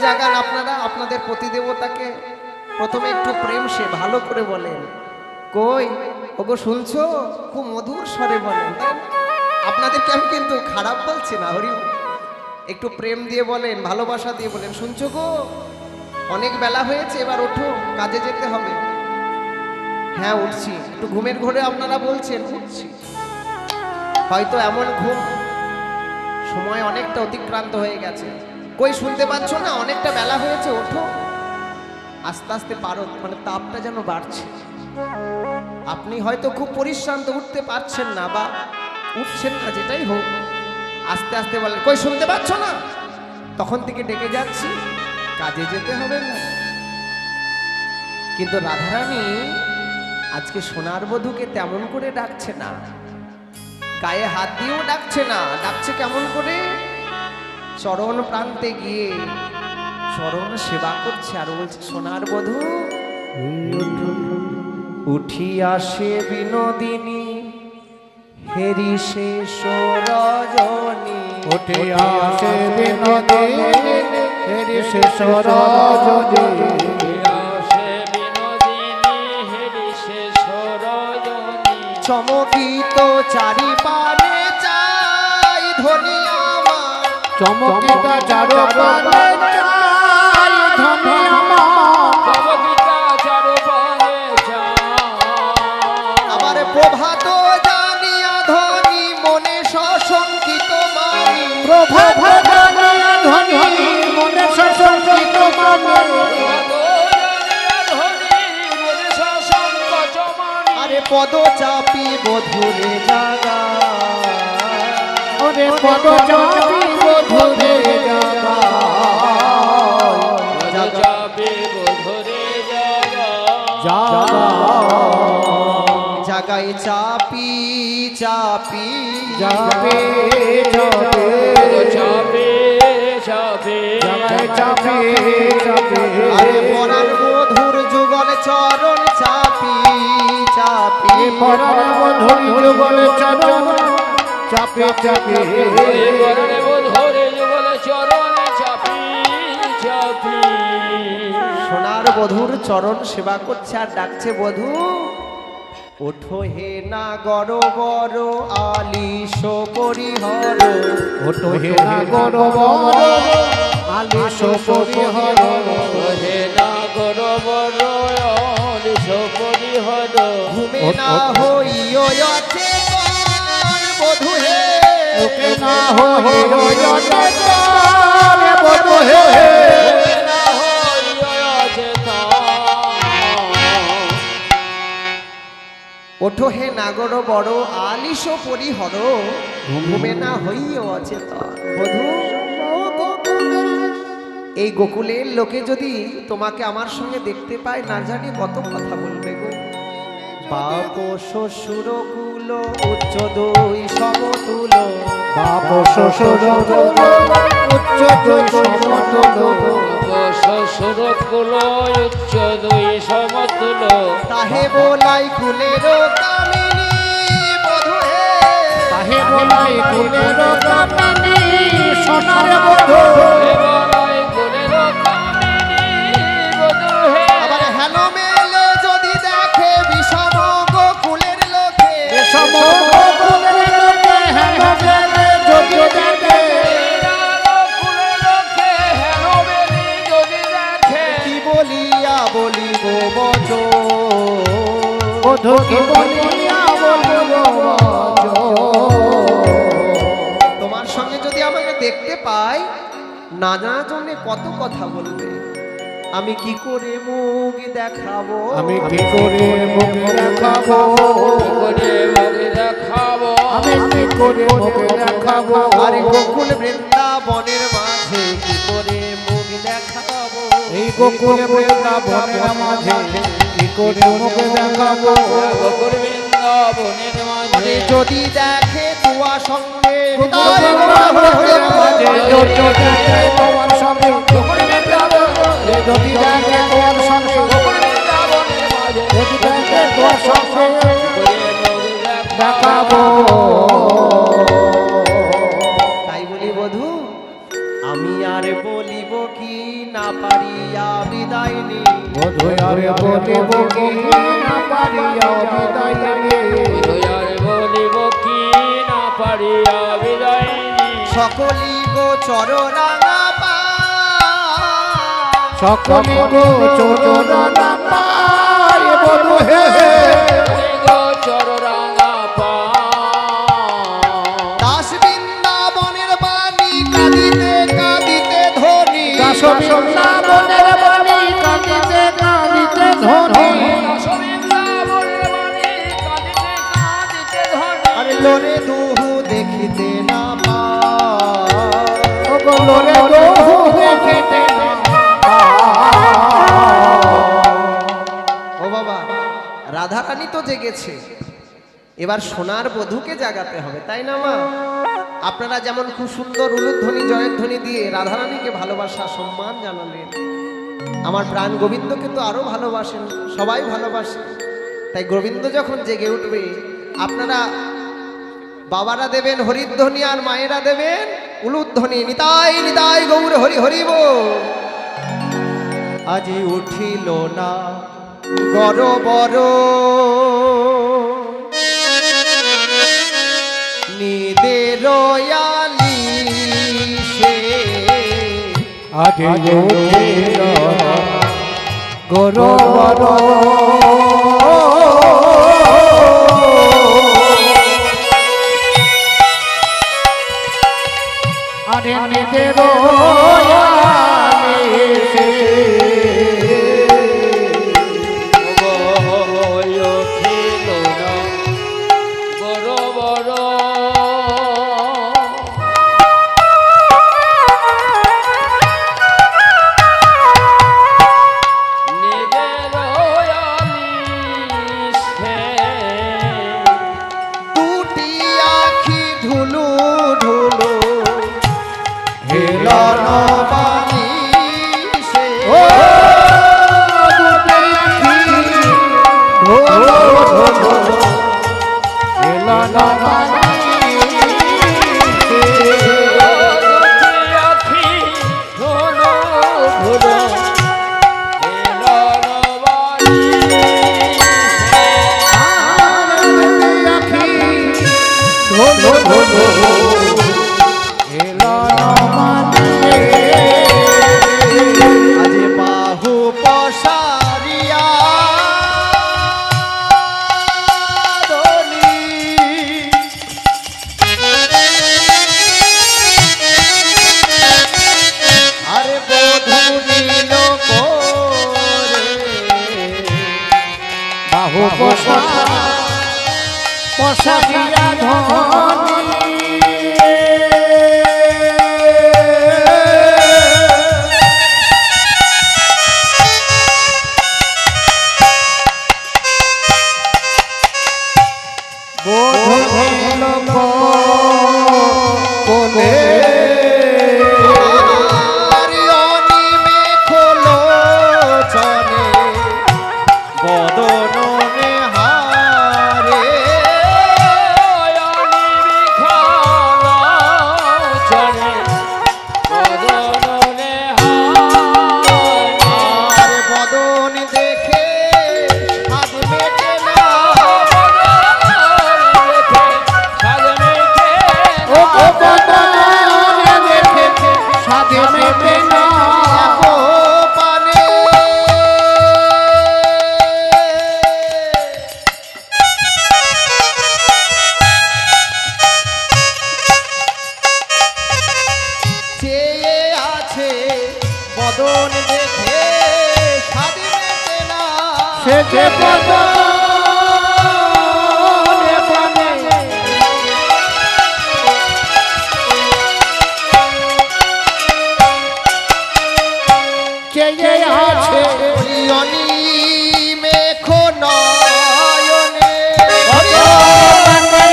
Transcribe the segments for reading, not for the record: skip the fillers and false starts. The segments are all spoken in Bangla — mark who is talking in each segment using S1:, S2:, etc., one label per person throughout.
S1: জাগান আপনারা আপনাদের প্রতিদেবতাকে। প্রথমে একটু প্রেম সে ভালো করে বলেন, কই ওগো শুনছো, খুব মধুর স্বরে বলেন। আপনাদেরকে আমি কিন্তু খারাপ বলছি না, হরি একটু প্রেম দিয়ে বলেন, ভালোবাসা দিয়ে বলেন, শুনছো গো, অনেক বেলা হয়েছে, এবার ওঠো, কাজে যেতে হবে। হ্যাঁ উঠছি। একটু ঘুমের ঘোরে আপনারা বলছেন উঠছি, হয়তো এমন ঘুম সময় অনেকটা অতিক্রান্ত হয়ে গেছে। কই শুনতে পাচ্ছ না, অনেকটা বেলা হয়েছে, ওঠো। আস্তে আস্তে পারো, মানে তাপটা যেন বাড়ছে। আপনি হয়তো খুব পরিশ্রান্ত, উঠতে পারছেন না বা উঠছেন না, যেটাই হোক আস্তে আস্তে বলেন, কই শুনতে পাচ্ছ না, তখন থেকে ডেকে যাচ্ছি, কাজে যেতে হবে না। কিন্তু রাধারানী আজকে সোনার বধূকে তেমন করে ডাকছে না, গায়ে হাত দিয়েও ডাকছে না, ডাকছে কেমন করে, চরণ প্রান্তে গিয়ে চরণ সেবা করছে আর বলছে, সোনার বধূ উঠি আসে বিনোদিনী, হেরি শেষ রজনী।
S2: উঠে আসে বিনোদিনী, হেরি শেষ রজনী।
S1: চমকিত চারিপানে চাই ধনী আমার,
S2: চমকিত চারিপানে চাই ধনী আমার।
S1: আবার প্রভাত জানিয়া ধনী মনে সশঙ্কিত মানি,
S2: প্রভাত জানিয়া ধনী মনে সশঙ্কিত মানি।
S1: আরে পদ চাপি বধুরে জাগা,
S2: ওরে পদ চাপি বধুরে জাগা,
S1: জাগাই চাপি চাপি
S2: যাবে যাবে যাবে।
S1: আরে পরাণ বধুর যুগল চরণ চাপি চাপি,
S2: পরাণ বধুর যুগল চরণ চাপে চাপে।
S1: সোনার বধুর চরণ সেবা করছে আর ডাকছে, বধূ ওঠো হে না গর বড় আলিশ পরিহর,
S2: ওঠো হে না গর বড় আলিশ পরিহর।
S1: ঘুমে না হইও অচেতন বধূ হে,
S2: ওকে না হইও অচেতন বধূ হে।
S1: ওঠো হে নাগর বড় আলিশ পরিহর, ঘুমে না হইও অচেতন বধূ। এই গোকুলের লোকে যদি তোমাকে আমার সঙ্গে দেখতে পায়, না জানি কত কথা বলবে গো। বাপ শ্বশুর কুল উচ্চ দুই সমতুল,
S2: বাপ শ্বশুর কুল উচ্চ দুই সমতুল।
S3: শ্বশুর কুল উচ্চ দুই সমতুল।
S1: তাহে বলাই কুলের কামিনী বধূ হে,
S2: তাহে বলাই কুলের কামিনী সোনার বধূ।
S1: আবার হেলো মেলে যদি দেখে বিষম গোকুলের লোকে,
S2: বিষম গোকুলের লোকে হেলো মেলে যদি দেখে,
S1: কি বলিয়া বলিব বচন,
S2: বধূ কি বলিয়া বলিব বচন।
S1: তোমার সঙ্গে যদি আমাকে দেখতে পাই, না জানা জন্যে কত কথা বলবে। আমি কি করে মুখ দেখাবো,
S2: আমি কি করে মুখ দেখাবো, আমি কি করে মুখ দেখাবো।
S1: আরে গোকুল বৃন্দাবনের মাঝে কি করে মুখ দেখাবো,
S2: এই গোকুল বৃন্দাবনের মাঝে কি করে মুখ দেখাবো।
S1: আরে যদি দেখে তুয়া সঙ্গে
S2: তোমার সঙ্গে যদি দেখে তোমার সঙ্গে, যদি দেখে তোমার সঙ্গে দেখাবো।
S1: তাই বলি বধূ, আমি আর বলিব কি না পারিয়া বিদায় নি
S2: বধূ আর বলিব কি না পারিয়া বিদায় রে
S3: আর বলিব কি না পারিয়া বিদায়
S1: সকলি গো চররাঙা পা
S2: সকলি গো চরণা পায় বধূ হে
S3: গোচর রাঙা পা
S1: দাস বৃন্দাবনের বাণী কাঁদিতে কাঁদিতে ধনী
S2: দাস বৃন্দাবনের বাণী কাঁদিতে কাঁদিতে ধনী
S1: আরে লোরে দুহু দেখিতে না পায়
S2: ও গোলরে দোহু দেখিতে না
S1: ও বাবা, রাধারানী তো জেগেছে, এবার সোনার বধূকে জাগাতে হবে, তাই না মা? আপনারা যেমন খুব সুন্দর উলুধ্বনি জয়ধ্বনি দিয়ে রাধারানীকে ভালোবাসা সম্মান জানালেন, আমার প্রাণ গোবিন্দকে তো আরো ভালোবাসেন, সবাই ভালোবাসে। তাই গোবিন্দ যখন জেগে উঠবে, আপনারা বাবারা দেবেন হরিধ্বনি আর মায়েরা দেবেন উলুধ্বনি। নিতাই নিতাই গৌর হরি হরিব। আজি উঠিল না গর বড় নিদের আলিশে
S2: আজ উঠিল গরবর আরে নিদের আলিশে
S1: দুটি আখি ঢুলু ঢুলু
S2: হেলন
S1: বানিশে
S2: ও দুটি আখি ঢোল ঢোল হেলন
S1: আজি বাহু পসারিয়া দলি আরে বধূ নীল করে
S2: বাহু পশা পশা দিয়া ধনী বোধ লোক কোনে
S1: আরে অনিমে খোলো চনে বদননে হারে আর বদন দেখে হাত মেটে না
S2: ও বদনে দেখে সাধে মেটে না
S1: ও পানে চেয়ে আছে বদন দেখে সাধে মেটে না
S2: সে যে বদনে বনে চেয়ে আছে
S1: অনিমে নয়নে
S2: বদনে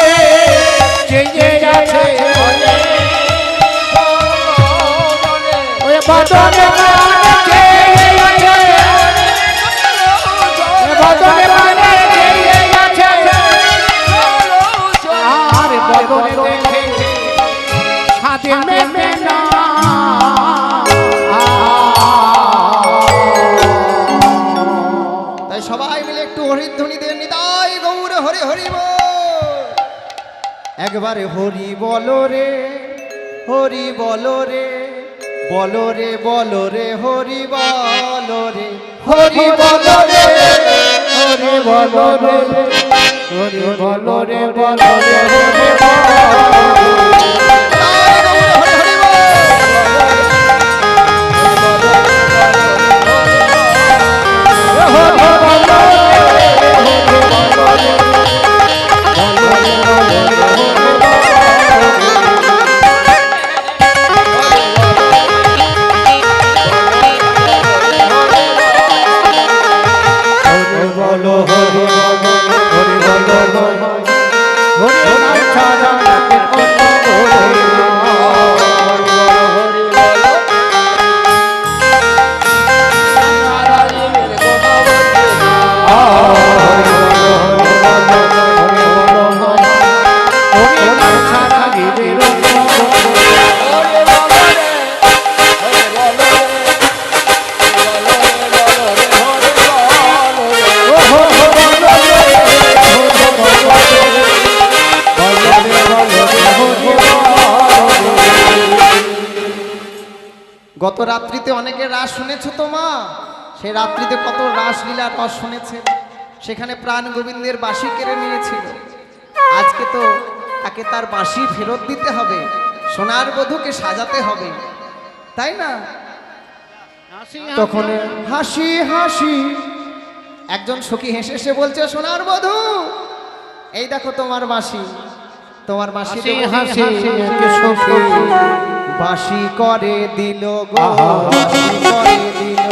S2: চেয়ে আছে ওই বদনে বনে চেয়ে আছে বদনে বনে চেয়ে আছে আর বদনে দেখে সাধে মেটে না
S1: একবারে হরি বলো রে, হরি বলো রে, বলো রে বলো রে, হরি বলো রে, হরি বলো রে,
S2: হরি বলো রে, হরি বলো রে, বলো রে, হরি বলো, হরি বলো, হরি বলো, হরি নাম ছাড়া নাকে কোনো হরি
S1: গত রাত্রিতে অনেকে রাস শুনেছো তো মা, সেই রাত্রিতে কত রাসলীলা রস শুনেছে, সেখানে প্রাণ গোবিন্দের বাঁশি কেড়ে নিয়েছিল। আজকে তো তাকে তার বাঁশি ফেরত দিতে হবে, সোনার বধূকে সাজাতে হবে, তাই না? তখন হাসি হাসি একজন সখী হেসে হেসে বলছে, সোনার বধূ এই দেখো তোমার বাঁশি, তোমার বাঁশি
S2: হাসি সখী
S1: বাঁশি করে দিল গো, বাঁশি করে দিল।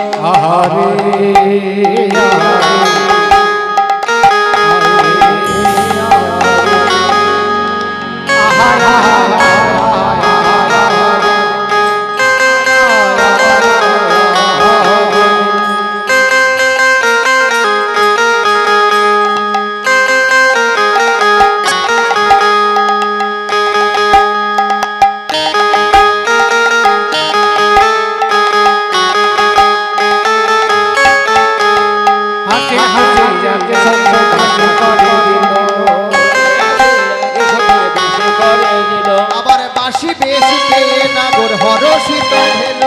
S1: আবার বাঁশি বেশি পেয়ে নাগর হরষিত হেল,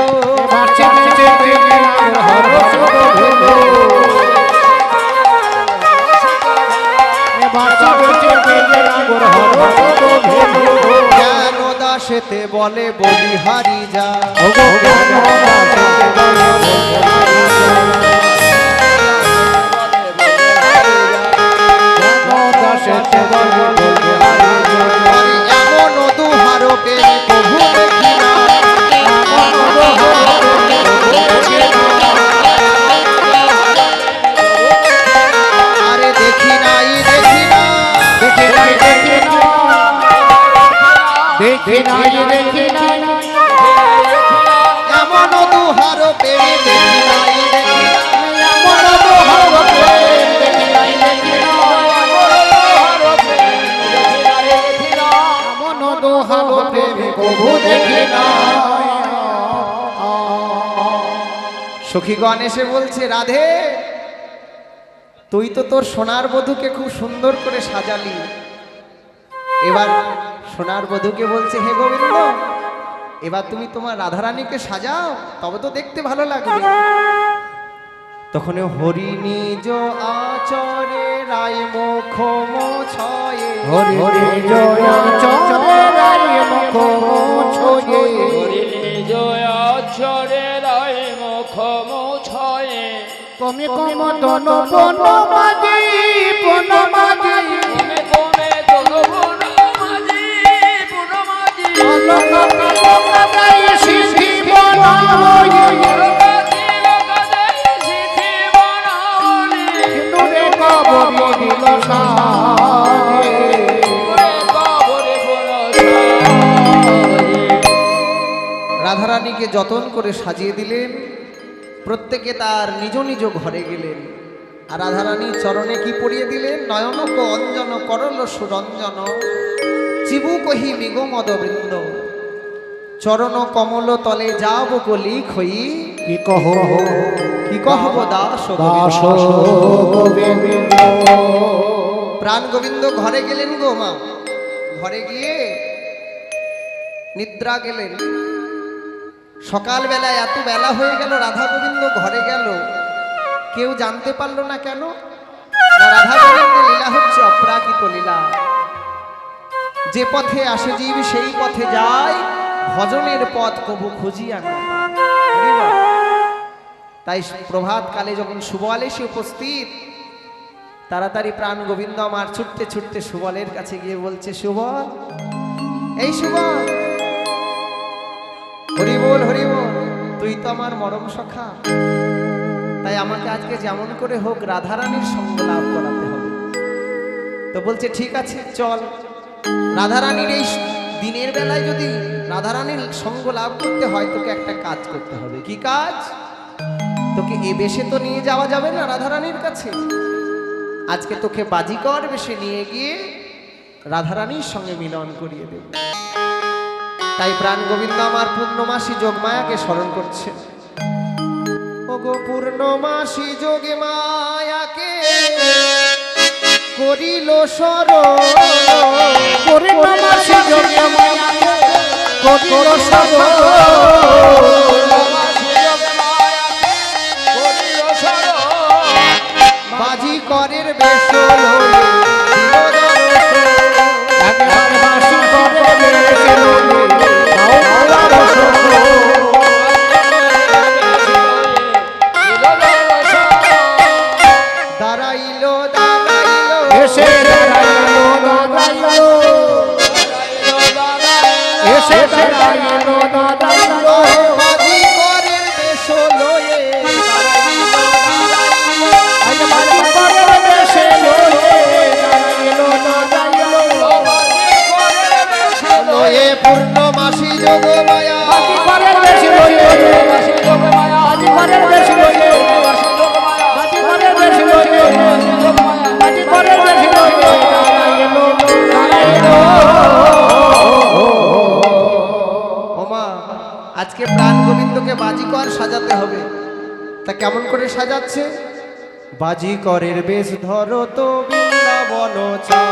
S1: জ্ঞান দাসেতে বলে বলিহারি যা, এমন দুহারো পেয়ে প্রভু দেখি না, আরে দেখি নাই দেখি না,
S2: দেখি নাই দেখি না, দেখি নাই দেখি না,
S1: এমন দুহারো পেয়ে দেখি নাই দেখি না,
S2: এমন দুহারো পেয়ে দেখি নাই দেখি না, এমন দুহারো পেয়ে প্রভু দেখি না।
S1: সখীগণ এসে বলছে, রাধে তুই তো তোর সোনার বধূকে খুব সুন্দর করে সাজালি, এবার সোনার বধূকে বলছে, হে গোবিন্দ এবার তুমি তোমার রাধারানীকে সাজাও, তবে তো দেখতে ভালো লাগবে। তখন হরি নিজ আচরে রায় মুখ মোছয়ে,
S2: হরি হরি জয় চরে রায় মুখ মোছয়ে, কমে কম তন বন মাঝি বন মাঝি, লোকাই সিদ্ধি বনায়ে, হিন্দুরে কবরি দিল সাজে।
S1: রাধারানীকে যতন করে সাজিয়ে দিলেন, প্রত্যেকে তার নিজ নিজ ঘরে গেলেন। আর রাধারানী চরণে কি পরিয়ে দিলেন? নয়নক অঞ্জন করল সুরঞ্জন, চিবু কহি মৃগমদ বৃন্দ, চরণ কমল তলে যাব কলি খই,
S2: কি কহ
S1: কি কহব দাস
S2: দাস গোবিন্দ।
S1: প্রাণ গোবিন্দ ঘরে গেলেন গো মা, ঘরে গিয়ে নিদ্রা গেলেন। সকালবেলায় এত বেলা হয়ে গেল, রাধা গোবিন্দ ঘরে গেল, কেউ জানতে পারলো না। কেন না, রাধা গোবিন্দের লীলা হচ্ছে অপ্রাকৃত লীলা। যে পথে আসে জীব সেই পথে যায়, ভজনের পথ কবু খুঁজিয়া না পায়। তাই প্রভাত কালে যখন সুবল এসে উপস্থিত, তাড়াতাড়ি প্রাণ গোবিন্দ আমার ছুটতে ছুটতে সুবলের কাছে গিয়ে বলছে, সুবল, এই সুবল, হরি বল হরি বল, তুই তো আমার মরম সখা, তাই আমাকে আজকে যেমন করে হোক রাধারানীর সঙ্গ লাভ করাতে হবে। তো বলছে ঠিক আছে চল। রাধারানীর এই দিনের বেলায় যদি রাধারানীর সঙ্গ লাভ করতে হয়, তোকে একটা কাজ করতে হবে। কি কাজ? তোকে এ বেশে তো নিয়ে যাওয়া যাবে না রাধারানীর কাছে, আজকে তোকে বাজিকর বেশে নিয়ে গিয়ে রাধারানীর সঙ্গে মিলন করিয়ে দেব। তাই প্রাণ গোবিন্দ আমার পূর্ণমাসী যোগমায়াকে স্মরণ করছে। ওগো পূর্ণমাসী যোগে মায়াকে করিল স্মরণ,
S2: পূর্ণমাসী যোগে মায়াকে করিল স্মরণ,
S1: বাজিকরের বেশ দাঁড়াইলো দাঁড়াইলো
S2: এসে দাঁড়াইলো দাঁড়াইলো, এসে দাঁড়াইলো দাঁড়াইলো,
S1: বাজিকরের বেশ লয়ে
S2: বাজিকরের বেশে লয়ে দাঁড়াইলো দাঁড়াইলো,
S1: লয়ে পূর্ণমাসী যোগমায়া,
S2: বাজিকরের বেশে লয়ে, বাজিকরের বেশে লয়ে, বাজিকরের বেশে লয়ে, বাজিকরের বেশে লয়ে দাঁড়াইলো দাঁড়াইলো।
S1: ওমা, আজকে প্রাণ গোবিন্দকে বাজিকর সাজাতে হবে। তা কেমন করে সাজাচ্ছে? বাজিকরের বেশ ধরো তো বৃন্দাবন চা,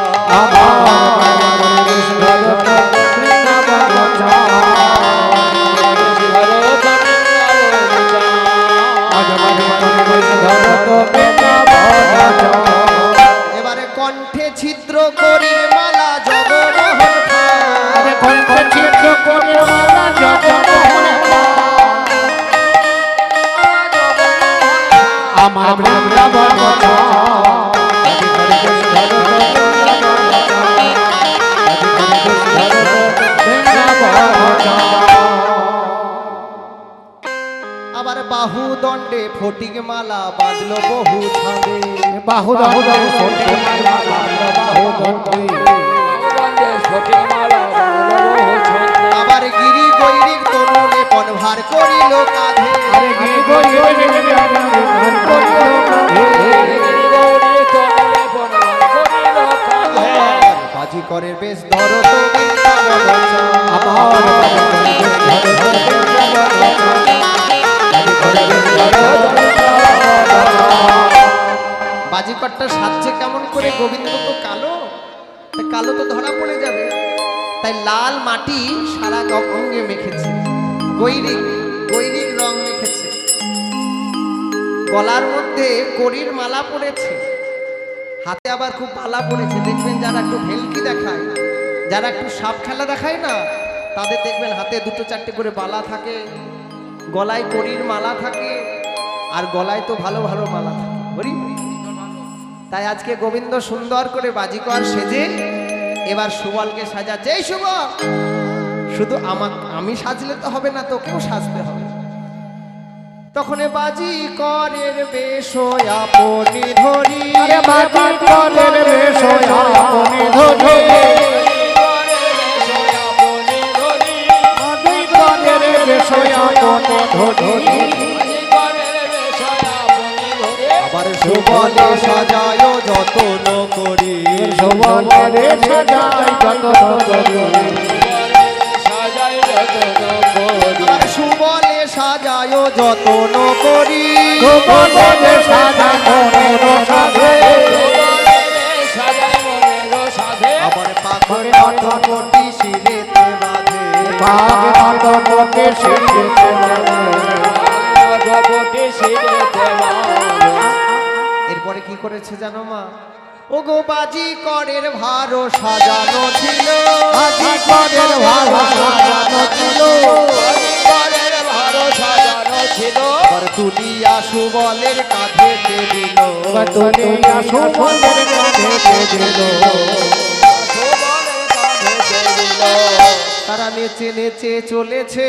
S1: এবারে কণ্ঠে ছিদ্র করি মালা জগমোহন
S2: আমার বৃন্দাবন
S1: আবার বাহু দণ্ডে ফটিক মালা বাঁধলো বহু ছাঁদে,
S2: বাহু বাহু বাহু
S1: আবার গিরি গৈরিক তনুলে পনভার করিল কাঁধে, বাজিকরের বেশ ধরো তো বৃন্দাবন চা, বাজিকরটা সাজছে কেমন করে? গোবিন্দ তো কালো, তাই কালো তো ধরা পড়ে যাবে, তাই লাল মাটি সারা অঙ্গে মেখেছে, গৈরিক গৈরিক রং মেখেছে, গলার মধ্যে কড়ির মালা পড়েছে, হাতে আবার খুব পালা পড়েছে। দেখবেন যারা একটু ভেলকি দেখায়, যারা একটু সাপ খেলা দেখায় না, তাদের দেখবেন হাতে দুটো চারটে করে বালা থাকে, গলায় কড়ির মালা থাকে, আর গলায় তো ভালো ভালো মালা থাকে। বলি তাই আজকে গোবিন্দ সুন্দর করে বাজিকর সেজে এবার সুবলকে সাজাচ্ছে। এই সুবল, শুধু আমি সাজলে তো হবে না, তোকেও সাজতে হবে। তখন বাজিকরের বেশ আপনি ধরি,
S2: বাজিকরের বেশ আপনি ধরি, বাজিকরের বেশ আপনি ধরি,
S1: আবার সুবলে সাজায় যতন করি,
S2: সুবলে সাজাই যতন করি,
S1: আবার সুবলে সাজায় যতন করি,
S2: সুবলে সাজাই মনের সাধে,
S1: আবার পাখর
S2: পাখর শিরেতে
S3: মাধবটি শিরেতে মালা।
S1: এরপরে কি করেছে জানো মা? ও গো বাজি করের ভারো সাজানো ছিল,
S2: বাজি করের ভালো সাজানো ছিল,
S3: বাড়িঘরের ভালো সাজানো ছিল।
S1: আর তুলিয়া সুবলের কাঁধেতে দিল,
S2: তুলিয়া সুবলের কাঁধেতে দিল।
S3: সুবলের কাঁধেতে দিল।
S1: তারা নেচে নেচে চলেছে,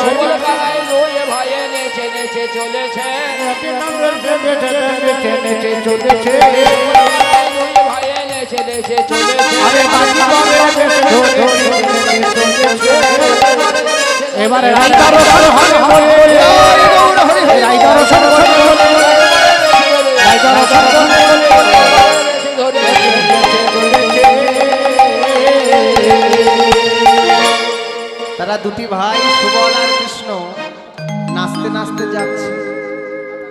S3: সুবল কানাই দুই ভাইয়ে নেচে নেচে চলেছে। দুই ভাইয়ে নেচে নেচে চলেছে।
S2: এবারে রাইতারও হবে রাইতারও
S1: তারা দুটি ভাই সুবল আর কৃষ্ণ নাচতে নাচতে যাচ্ছে।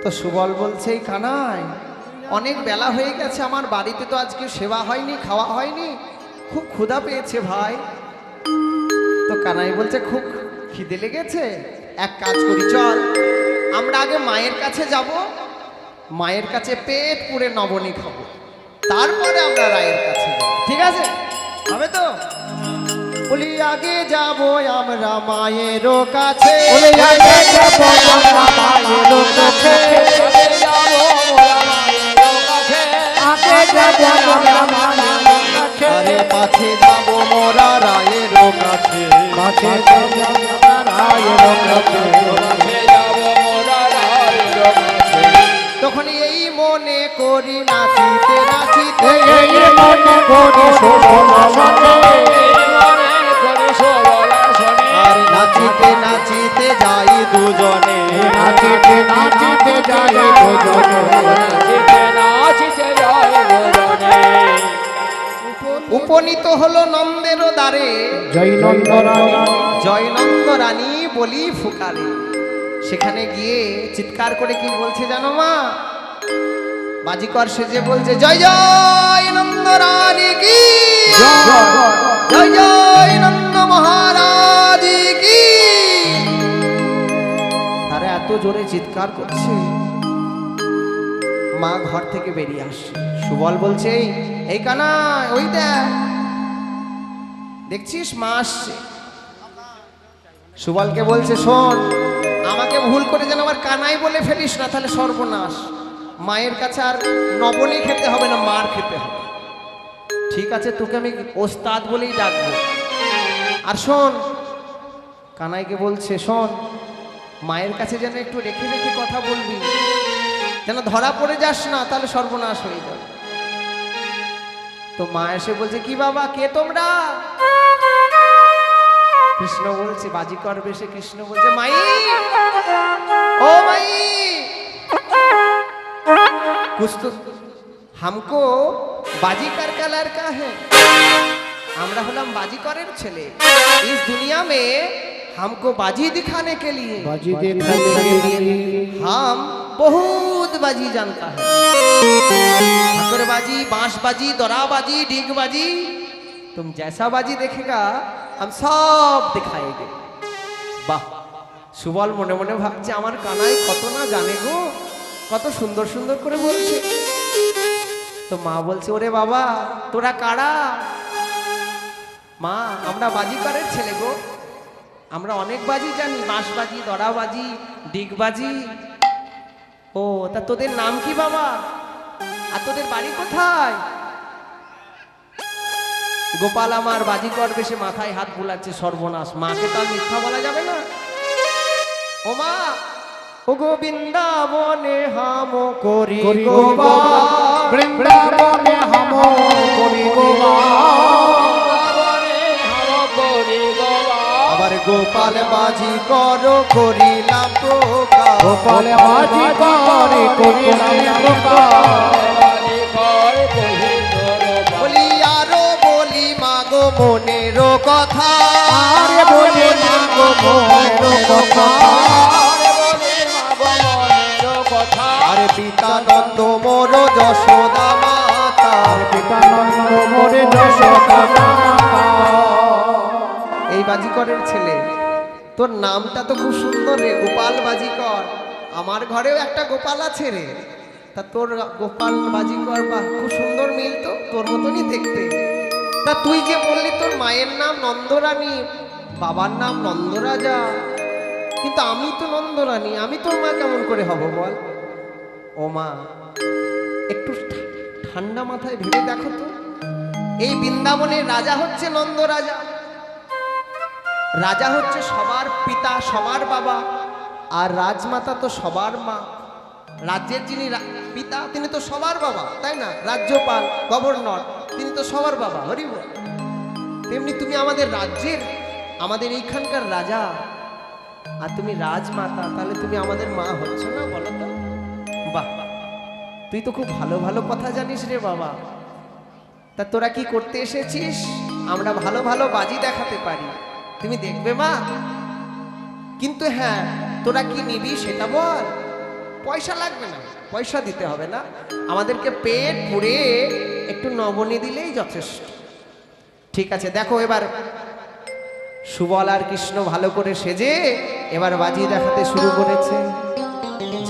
S1: তো সুবল বলছে, এই কানাই অনেক বেলা হয়ে গেছে, আমার বাড়িতে তো আজকে সেবা হয়নি, খাওয়া হয়নি, খুব ক্ষুধা পেয়েছে ভাই। তো কানাই বলছে, খুব খিদে লেগেছে, এক কাজ করি, চল আমরা আগে মায়ের কাছে যাব, মায়ের কাছে পেট পুরে নবনী খাবো, তারপরে আমরা রায়ের কাছে যাব, ঠিক আছে? হবে তো? বলি আগে যাব আমরা মায়েরও কাছে,
S2: বলে আগে যাব আমরা মায়েরও কাছে,
S3: আগে যাবো মোরা মায়ের কাছে।
S2: আগে যাব আমরা মায়েরও কাছে,
S1: আরে পাছে যাব মোরা রায়েরও কাছে,
S2: কাছে যাব আমরা রায়েরও কাছে।
S3: কাছে যাবো মোরা রায়ের কাছে।
S1: তখন এই মনে করি নাচিতে নাচিতে,
S2: এই মনে করি শোভনাসনে,
S3: এই মনে করে সুবলার শোনে।
S1: আর নাচিতে নাচিতে যাই দুজনে,
S2: নাচিতে নাচিতে যাই দুজনে,
S3: নাচিতে নাচিতে যায় দুজনে।
S1: উপনীত হলো নন্দের দ্বারে,
S2: জয় নন্দরানী
S1: জয়নন্দ রানী বলি ফুকারে। সেখানে গিয়ে চিৎকার করে কি বলছে জানো মা? বাজিকর সেজে বলছে, জয় জয় নন্দ রানী কি, জয় জয় নন্দ মহারাজ কি। তারা এত জোরে চিৎকার করছে, মা ঘর থেকে বেরিয়ে আসছে। সুবল বলছে, এই কানা ওই দেখ, দেখছিস মা আসছে। সুবলকে বলছে, শোন আমাকে ভুল করে যেন আবার কানাই বলে ফেলিস না, তাহলে সর্বনাশ। মায়ের কাছে আর নবনী খেতে হবে না, মার খেতে হবে। ঠিক আছে, তোকে আমি ওস্তাদ বলেই ডাকবো। আর শোন, কানাইকে বলছে, শোন মায়ের কাছে যেন একটু রেখে রেখে কথা বলবি, যেন ধরা পড়ে যাস না, তাহলে সর্বনাশ হয়ে যাবে। তো মা এসে বলছে, কি বাবা, কে তোমরা? কৃষ্ণ বলছে, বাজিকর বেশে কৃষ্ণ বলছে, মাই ও মাই, कुछ तो हमको बाजीकर का लड़का है, আমরা হলাম বাজিকরের ছেলে। इस दुनिया में हमको बाजी दिखाने के लिए,
S2: बाजी दिखाने के लिए
S1: हम बहुत बाजी जानता है, ठाकुरबाजी, बांसबाजी, दौराबाजी, डीगबाजी, तुम जैसा बाजी देखेगा हम सब दिखाएंगे। বাহ, সুবল মনে মনে ভাবছে, আমার কানাই কত না জানে গো, কত সুন্দর সুন্দর করে বলছে। তো মা বলছে, ওরে বাবা তোরা কারা? মা, আমরা বাজিকরের ছেলে গো, আমরা অনেক বাজি জানি, বাঁশবাজি, দড়াবাজি, ডিগবাজি। ও তা তোদের নাম কি বাবা, আর তোদের বাড়ি কোথায়? গোপাল আমার বাজিকর বেশে মাথায় হাত বুলাচ্ছে, সর্বনাশ, মাকে তো আর মিথ্যা বলা যাবে না। ও মা, ও গোবিন্দাবনে হাম করি গোবা,
S2: বৃন্দাবনে হাম করি গোবা,
S1: আবার গোপাল বাজি করো করিলাম প্রকার,
S2: গোপাল বাজি করে করিলাম প্রকার,
S1: বলি আরো বলি মাগো মনেরও কথা,
S2: আরে বলে মাগো মনের কথা,
S1: আরে পিতা নন্দ মোর যশোদা মাতা,
S2: পিতা নন্দ মোরে যশোদা মাতা।
S1: এই বাজিকরের ছেলে, তোর নামটা তো খুব সুন্দর রে, গোপাল বাজিকর। আমার ঘরেও একটা গোপাল আছে রে, তা তোর গোপাল বাজিকর বা খুব সুন্দর মিল তো, তোর মতনই দেখতে। তা তুই যে বললি তোর মায়ের নাম নন্দরানী, বাবার নাম নন্দরাজা, কিন্তু আমি তো নন্দরানী, আমি তোর মা কেমন করে হব বল? ও মা, একটু ঠান্ডা মাথায় ভেবে দেখো তো, এই বৃন্দাবনের রাজা হচ্ছে নন্দরাজা। রাজা হচ্ছে সবার পিতা, সবার বাবা, আর রাজমাতা তো সবার মা। রাজ্যের যিনি পিতা তিনি তো সবার বাবা, তাই না? রাজ্যপাল, গভর্নর, তিনি তো সবার বাবা, হরি বল। তেমনি তুমি আমাদের রাজ্যের, আমাদের এইখানকার রাজা, আর তুমি রাজমাতা, তাহলে তুমি আমাদের মা হচ্ছ না, বলো তো? বাহ, তুই তো খুব ভালো ভালো কথা জানিস রে বাবা। তা তোরা কি করতে এসেছিস? আমরা ভালো ভালো বাজি দেখাতে পারি, তুমি দেখবে মা। কিন্তু হ্যাঁ, তোরা কি নিবি সেটা বল। পয়সা লাগবে না, পয়সা দিতে হবে না, আমাদেরকে পেট পুড়ে একটু নবনী দিলেই যথেষ্ট। ঠিক আছে, দেখো এবার সুবল আর কৃষ্ণ ভালো করে সেজে এবার বাজি দেখাতে শুরু করেছে।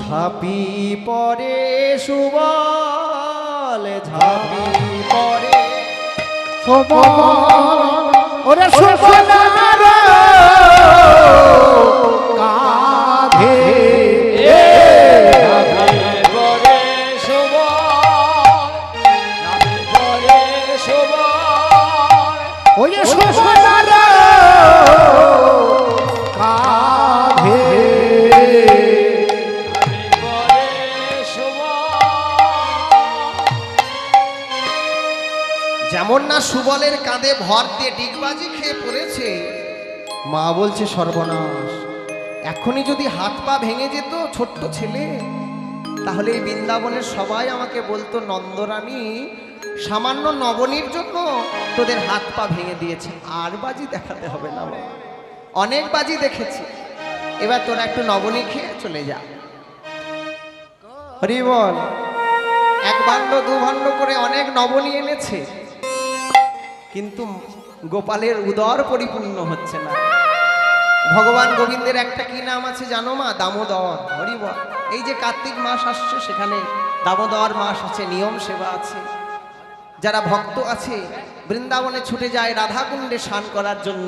S1: ঝাঁপি পরে সুবল, ঝাঁপি পরে
S2: ওরে সুবলার কাঁধে
S3: পরে সুবল, নামে পরে সুবল,
S2: ওরে সুবলার কাঁধে
S3: পরে সুবল।
S1: যেমন না সুবলের কাঁধে ভর দিয়ে ডিগবাজি খেয়ে পড়েছে, মা বলছে সর্বনাশ, এখনই যদি হাত পা ভেঙে যেত ছোট্ট ছেলে, তাহলে এই বৃন্দাবনের সবাই আমাকে বলতো নন্দরানী সামান্য নবনীর জন্য তোদের হাত পা ভেঙে দিয়েছে। আর বাজি দেখাতে হবে না বাবা, অনেক বাজি দেখেছি, এবার তোরা একটু নবনী খেয়ে চলে যা। হরি বল। এক ভাণ্ড দু ভাণ্ড করে অনেক নবনী এনেছে, কিন্তু গোপালের উদর পরিপূর্ণ হচ্ছে না। ভগবান গোবিন্দের একটা কি নাম আছে জানো মা? দামোদর। হরি বল। এই যে কার্তিক মাস আসছে, সেখানে দামোদর মাস আছে, নিয়ম সেবা আছে। যারা ভক্ত আছে বৃন্দাবনে ছুটে যায় রাধাকুণ্ডে স্নান করার জন্য।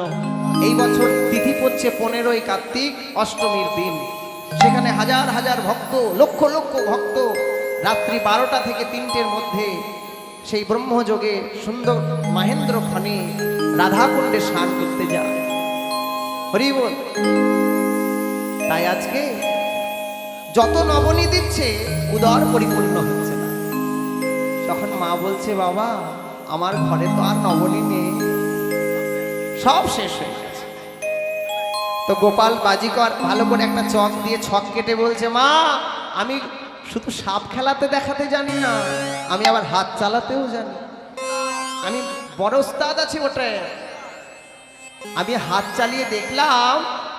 S1: এই বছর তিথি পড়ছে 15ই কার্তিক, অষ্টমীর দিন। সেখানে হাজার হাজার ভক্ত, লক্ষ লক্ষ ভক্ত রাত্রি 12টা থেকে 3টের মধ্যে সেই ব্রহ্মযোগে সুন্দর মহেন্দ্র ক্ষণে রাধাকুণ্ডে স্নান করতে যায়। হরি বল। তাই আজকে যত নবনী দিচ্ছে উদর পরিপূর্ণ হচ্ছে না। তখন মা বলছে, বাবা আমার ঘরে তো আর নবনী নেই, সব শেষ হয়ে গেছে। তো গোপাল বাজিকর ভালো করে একটা চক দিয়ে ছক কেটে বলছে, মা আমি শুধু সাপ খেলাতে দেখাতে জানি না, আমি আবার হাত চালাতেও জানি, আমি বড় ওস্তাদ আছি ওটা। আমি হাত চালিয়ে দেখলাম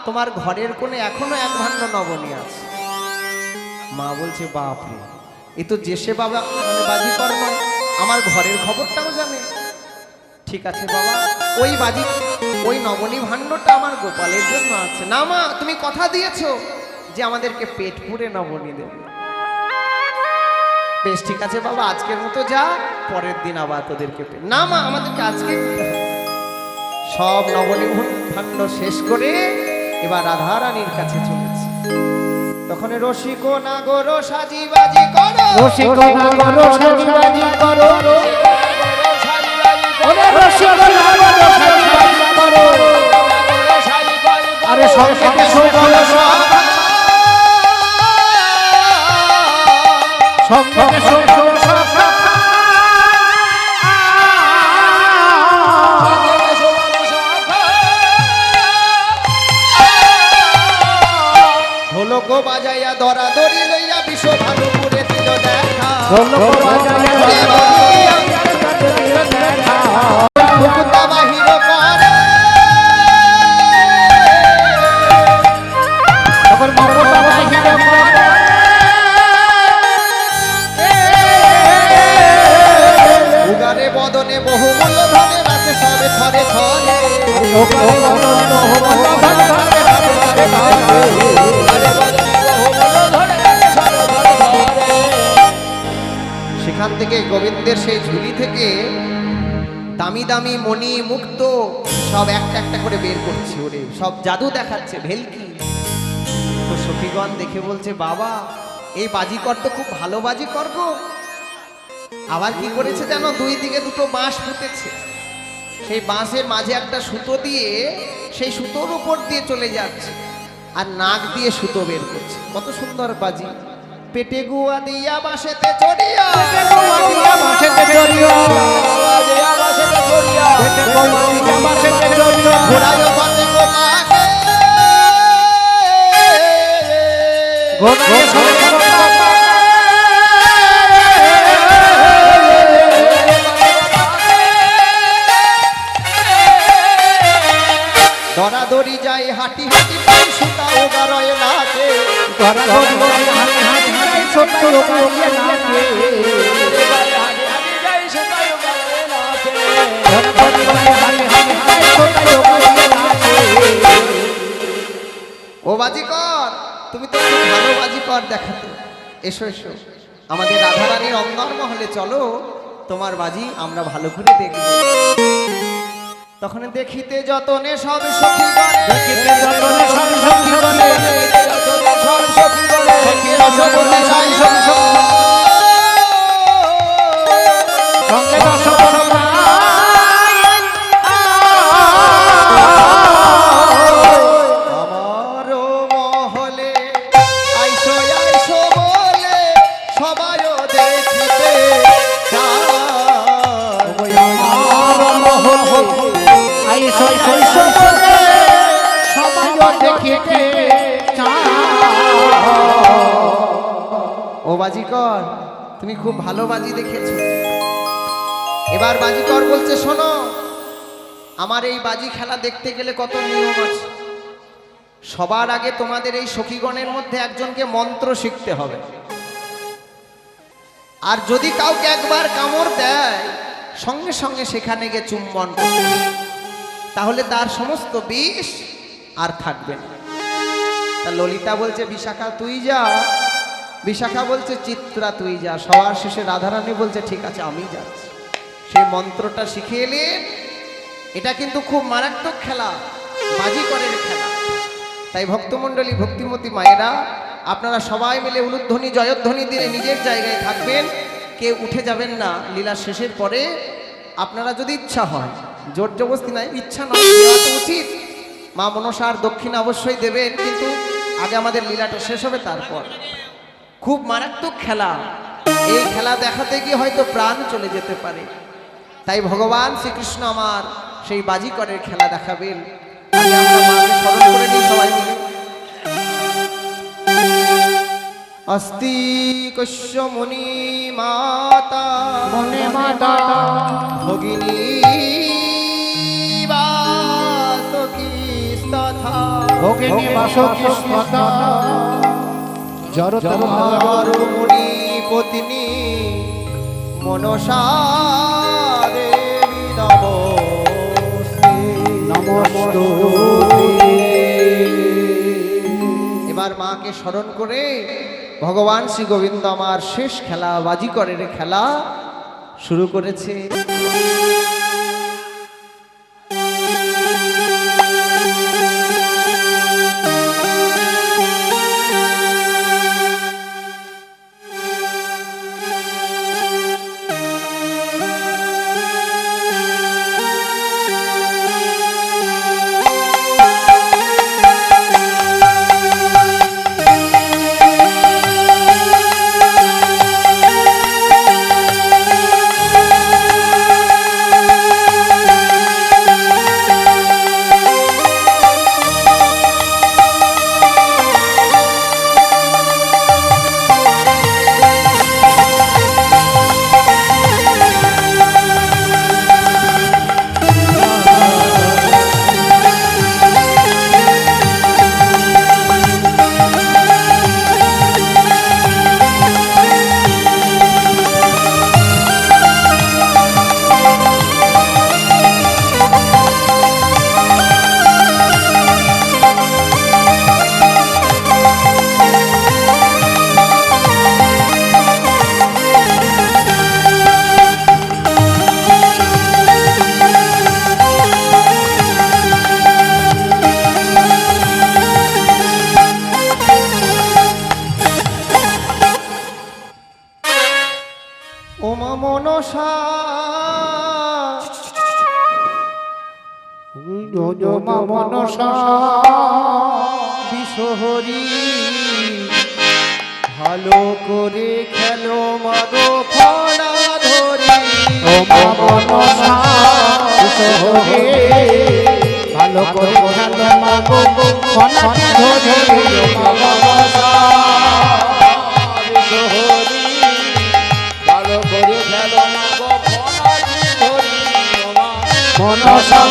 S1: তোমার ঘরের কোণে এখনো এক ভাণ্ড নবনী আছে। মা বলছে, বাপ রে, এ তো যে সে বাবা মানে বাজিকর নয়, আমার ঘরের খবরটাও জানে। ঠিক আছে বাবা, ওই বাজি ওই নবনী ভাণ্ডটা আমার গোপালের জন্য আছে। না মা, তুমি কথা দিয়েছো যে আমাদেরকে পেট পুড়ে নবনী দেবে। বেশ ঠিক আছে বাবা, আজকের মতো যা, পরের দিন আবার তোদেরকে না মা, আমাদেরকে আজকে সব নবনী ভাণ্ড শেষ করে এবার রাধা রানীর কাছে চলেছে। তখন রসিক নাগর সাজি বাজি করো,
S2: রসিক নাগর সাজি বাজি করো, ওরে রসিক নাগর সাজি বাজি করো, আরে সংসারে সুবল সংসারে সুবল
S1: ঢোলক বাজাইয়া ধরা ধরি লইয়া বিশ্ব ভানুপুরে দিল দেখা।
S2: ঢোলক বাজাইয়া
S1: মুকুন্দা বাহির করে,
S2: তখন মমতা বাহির করে,
S3: ওপারে বদন হবন ধরে ধরে ধরে ধরে আরে বদনে হবন ধরে ধরে ধরে ধরে।
S1: সেখান থেকে গোবিন্দের সেই ঝুলি থেকে দামি দামি মণি মুক্ত সব একটা একটা করে বের করছে, ওরে সব জাদু দেখাচ্ছে ভেলকি। তো সখীগণ দেখে বলছে, বাবা এই বাজিকর তো খুব ভালো বাজিকর গো। আবার কি করেছে জানো, দুই দিকে দুটো বাঁশ পুঁতেছে, সেই বাঁশের মাঝে একটা সুতো দিয়ে সেই সুতোর উপর দিয়ে চলে যাচ্ছে আর নাক দিয়ে সুতো বের করছে। কত সুন্দর বাজি। পেটে গুয়া দিয়া বাঁশেতে চড়িয়া,
S3: আওয়াজে আওয়াজে ছড়িয়া
S1: ঘোড়ায় বাজে গো নাগে। দরাদরি যায় হাঁটি হাঁটি পাই সুতা ওগারয় নাকে। ও বাজিকর, তুমি তো খুব ভালো বাজিকর দেখাতে। এসো এসো, আমাদের রাধারানীর অন্দরমহলে চলো, তোমার বাজি আমরা ভালো করে দেখব। তখন দেখিতে যতনে সব সখীগণে, দেখিতে যতনে সব সখীগণে, সব সখীগণে রসবনে যাই সঙ্গে রসবনে আমার মহলে আইসো আইসো বলে সবাই দেখিতে ও বাজিকর, তুমি খুব ভালো বাজি দেখেছো। এবার বাজিকর বলছে, শোনো, আমার এই বাজি খেলা দেখতে গেলে কত নিয়ম আছে। সবার আগে তোমাদের এই সখীগণের মধ্যে একজনকে মন্ত্র শিখতে হবে, আর যদি কাউকে একবার কামড় দেয় সঙ্গে সঙ্গে সেখানে গিয়ে চুম্বন করতে হবে, তাহলে তার সমস্ত বিষ আর থাকবে না। তা ললিতা বলছে, বিশাখা তুই যা। বিশাখা বলছে, চিত্রা তুই যা। সবার শেষে রাধারানী বলছে, ঠিক আছে আমি যাচ্ছি। সেই মন্ত্রটা শিখে এলেন। এটা কিন্তু খুব মারাত্মক খেলা, বাজিকরের খেলা। তাই ভক্তমণ্ডলী, ভক্তিমতী মায়েরা, আপনারা সবাই মিলে উলুধ্বনি জয়ধ্বনি দিয়ে নিজের জায়গায় থাকবেন, কেউ উঠে যাবেন না। লীলা শেষের পরে আপনারা যদি ইচ্ছা হয়, জোর জবরদস্তি নাই, ইচ্ছা নয়, দেওয়া তো উচিত। মা মনসার দক্ষিণ অবশ্যই দেবেন, কিন্তু আগে আমাদের লীলাটা শেষ হবে তারপর। খুব মারাত্মক খেলা, এই খেলা দেখাতে গিয়ে হয়তো প্রাণ চলে যেতে পারে। তাই ভগবান শ্রীকৃষ্ণ আমার সেই বাজিকরের খেলা দেখাবেন। আগে আমরা মাকে স্মরণ করে নিই সবাই মিলে। अस्ति कश्य मुनि माता
S2: মনে মাতা
S1: भगिनी वासुकीस्तथा
S2: ভোগিনী বাসকিস্তথা জড়তর
S1: जरो मुनि पत्नी मनसा देवी नमोस्तु। এবার মাকে স্মরণ করে ভগবান শ্রী গোবিন্দ আমার শেষ খেলা, বাজিকরের খেলা শুরু করেছে।
S2: জো মা মনসা
S1: বিশহরি ভালো করে খেলো মাগো ফনা ধরি
S2: ও মা মনসা বিশহরি ভালো করে খেলো মা গো ফনাটি ধরি ও মা মনসা
S3: বিশহরি ভালো করে খেলো মা গো ফনাটি ধরি ও মা
S2: মনসা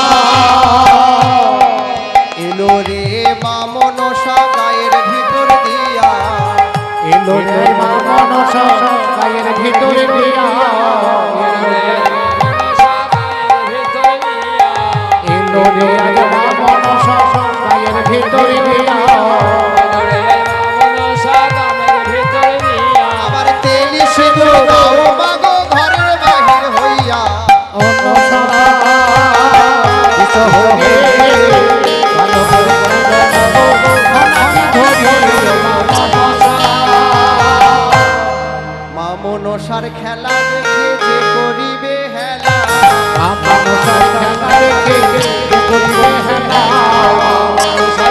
S1: এলো রে মা মনসা গায়ের ভিতর দিয়া
S2: এলো রে মা মনসা গায়ের ভিতরে দিয়া এলো রে আজ মা মনসা গায়ের ভিতরে দিয়া
S1: আবার তেলি সেগুলো দাও মাগো ঘরের বাহির হইয়া
S2: মনসা বিশহরি ভালো করে খেলো ফনাটি ধরি ও মা মনসা
S1: মা মনসার খেলা দেখে যে করিবে হেলা
S2: মনসা খেলা দেখে কে করিবে হেলা মনসা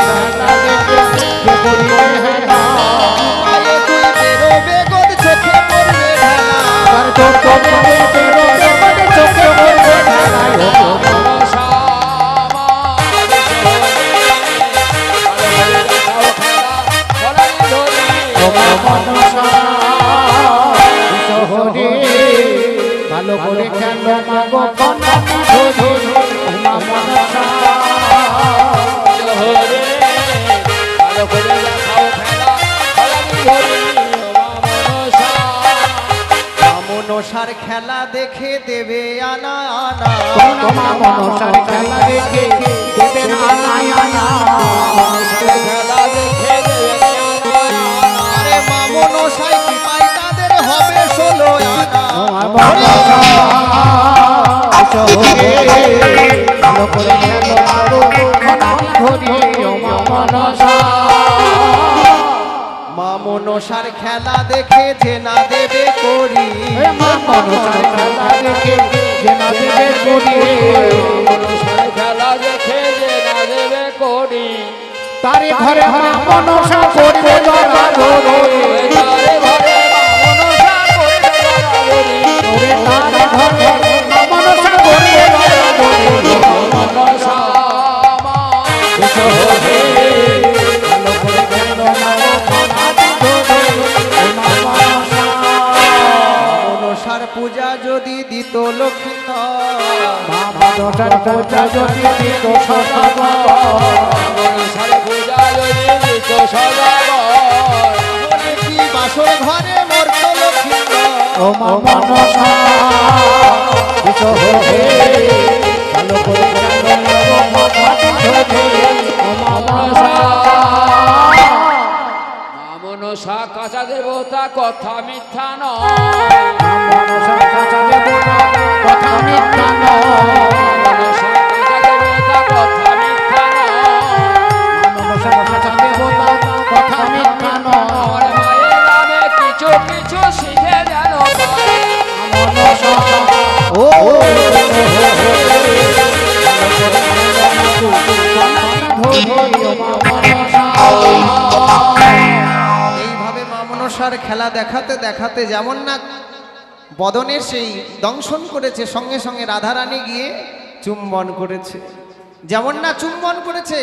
S2: খেলা দেখে কে করিবে হেলা
S1: পায়ে তুই বেরোবে গোদ চোখে পড়বে হেলা
S2: আর তোর তোরে বেরো মানে চোখে পড়বে হেলা ও মা মনসা বিশহরি ভালো করে খেলো মা গো ফনাটি ধরি ও মা মনসা
S1: মা মনসার খেলা দেখে দেবে আনা আনা
S2: মা মনসার খেলা দেখে দেবে আনা আনা
S1: আরে মা মনসাই কি পাই তাদের হবে 16 আনা
S2: ভালো করে খেলো আরো ফনাটি ধরি ও মা মনসা
S1: মা মনসার খেলা দেখে যে না দেবে করি
S2: মা মনসার খেলা দেখে যে না দেবে করি তারে ঘরে মা মনসা করবে জড়াজড়ি ওরে তারে ঘরে মা মনসা করবে জড়াজড়ি বিশহরি ভালো করে খেলো মা গো ফনাটি ধরি ও মা মনসা
S1: মনসার পূজা যদি দিত লক্ষ্মীধর
S2: মা মনসার পূজা যদি দিত সদাগর
S1: বলে কি বাসর ঘরে মর্ত লক্ষ্মীধর
S2: ও মা মনসা বিশহরি ভালো করে খেলো মা গো ফনাটি ধরি ও মা মনসা
S3: মনসা কাঁচা দেবতা কথা মিথ্যা নয়
S2: মা মনসা কাঁচা দেবতা কথা মিথ্যা নয়
S3: মনসা কাঁচা দেবতা কথা মিথ্যা নয়
S2: মা মনসা কাঁচা দেবতা কথা মিথ্যা নয়
S3: আমার মায়ের নামে কিছু কিছু শিখে যেন পায়।
S2: মনসা
S1: ও এইভাবে মা মনসার খেলা দেখাতে দেখাতে যেমন না বদনের সেই দংশন করেছে, সঙ্গে সঙ্গে রাধারানী গিয়ে চুম্বন করেছে। যেমন না চুম্বন করেছে,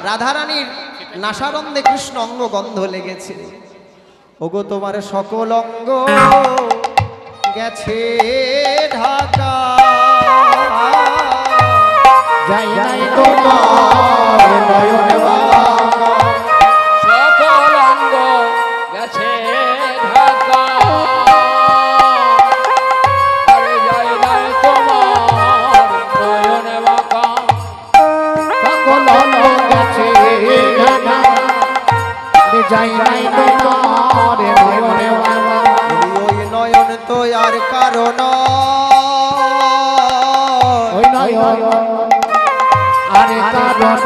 S1: রাধারানীর নাসারন্ধে কৃষ্ণ অঙ্গ গন্ধ লেগেছে। ওগো তোমার সকল অঙ্গ গেছে ঢাকা,
S2: যাই নাই তোমার নয়নে বাঁকা।
S3: সকল অঙ্গ গেছে ঢাকা, আরে যায় যায় তোমার নয়নে বাঁকা।
S2: সকল অঙ্গ গেছে ঢাকা, যাই নাই তোমার নয়নে বাঁকা।
S1: ওই নয়ন তো আর কারণ
S2: ওই নয়ন আরে কারণ